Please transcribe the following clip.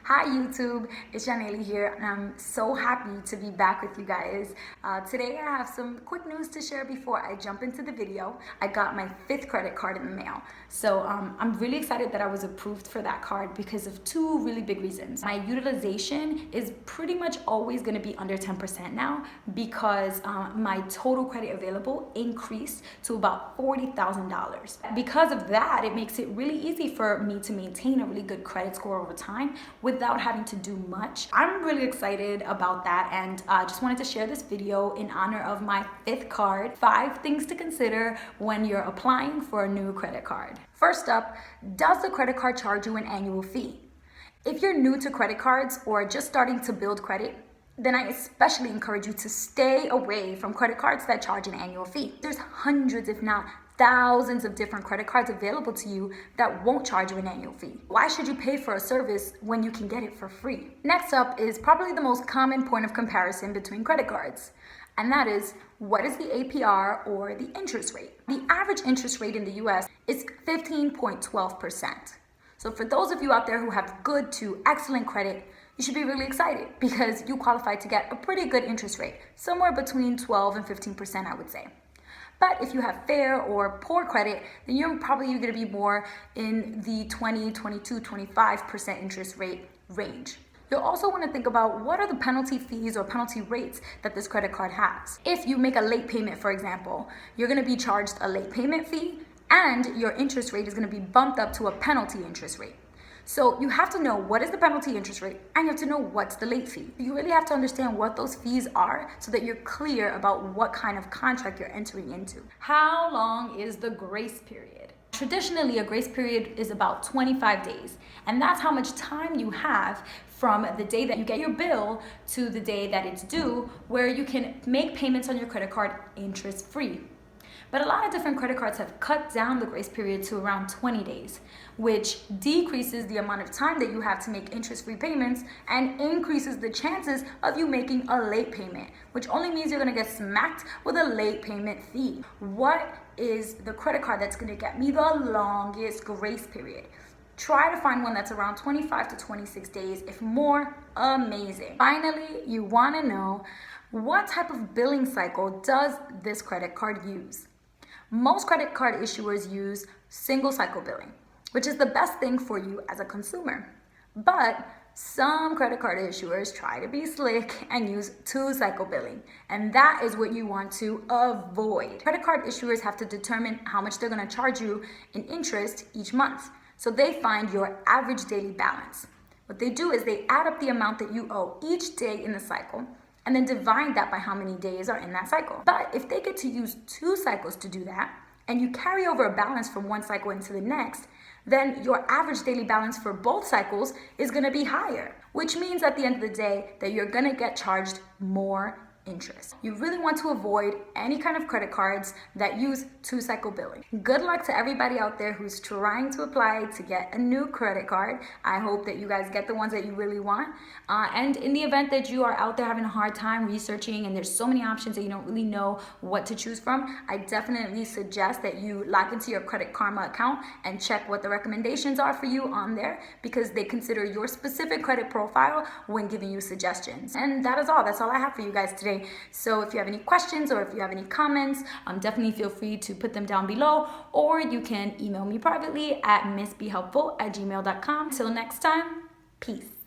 Hi YouTube, it's Janelle here, and I'm so happy to be back with you guys. Today I have some quick news to share before I jump into the video. I got my 5th credit card in the mail. So I'm really excited that I was approved for that card because of two really big reasons. My utilization is pretty much always going to be under 10% now because my total credit available increased to about $40,000. Because of that, it makes it really easy for me to maintain a really good credit score over time without having to do much. I'm really excited about that, and just wanted to share this video in honor of my 5th card. 5 things to consider when you're applying for a new credit card. First up, does the credit card charge you an annual fee? If you're new to credit cards or just starting to build credit, then I especially encourage you to stay away from credit cards that charge an annual fee. There's hundreds, if not thousands of different credit cards available to you that won't charge you an annual fee. Why should you pay for a service when you can get it for free? Next up is probably the most common point of comparison between credit cards, and that is, what is the APR or the interest rate? The average interest rate in the US is 15.12%. So for those of you out there who have good to excellent credit, you should be really excited because you qualify to get a pretty good interest rate, somewhere between 12 and 15%, I would say. But if you have fair or poor credit, then you're probably going to be more in the 20, 22, 25% interest rate range. You'll also want to think about what are the penalty fees or penalty rates that this credit card has. If you make a late payment, for example, you're going to be charged a late payment fee, and your interest rate is going to be bumped up to a penalty interest rate. So you have to know what is the penalty interest rate, and you have to know what's the late fee. You really have to understand what those fees are so that you're clear about what kind of contract you're entering into. How long is the grace period? Traditionally, a grace period is about 25 days, and that's how much time you have from the day that you get your bill to the day that it's due, where you can make payments on your credit card interest-free. But a lot of different credit cards have cut down the grace period to around 20 days, which decreases the amount of time that you have to make interest-free payments and increases the chances of you making a late payment, which only means you're gonna get smacked with a late payment fee. What is the credit card that's gonna get me the longest grace period? Try to find one that's around 25 to 26 days. If more, amazing. Finally, you wanna know, what type of billing cycle does this credit card use? Most credit card issuers use single cycle billing, which is the best thing for you as a consumer. But some credit card issuers try to be slick and use 2-cycle billing, and that is what you want to avoid. Credit card issuers have to determine how much they're going to charge you in interest each month. So they find your average daily balance. What they do is they add up the amount that you owe each day in the cycle, and then divide that by how many days are in that cycle. But if they get to use 2 cycles to do that, and you carry over a balance from one cycle into the next, then your average daily balance for both cycles is gonna be higher, which means at the end of the day that you're gonna get charged more interest. You really want to avoid any kind of credit cards that use 2-cycle billing. Good luck to everybody out there who's trying to apply to get a new credit card. I hope that you guys get the ones that you really want. And in the event that you are out there having a hard time researching and there's so many options that you don't really know what to choose from, I definitely suggest that you log into your Credit Karma account and check what the recommendations are for you on there, because they consider your specific credit profile when giving you suggestions. And that is all. That's all I have for you guys today. So if you have any questions or if you have any comments, definitely feel free to put them down below, or you can email me privately at MissBeHelpful@gmail.com. Till next time, peace.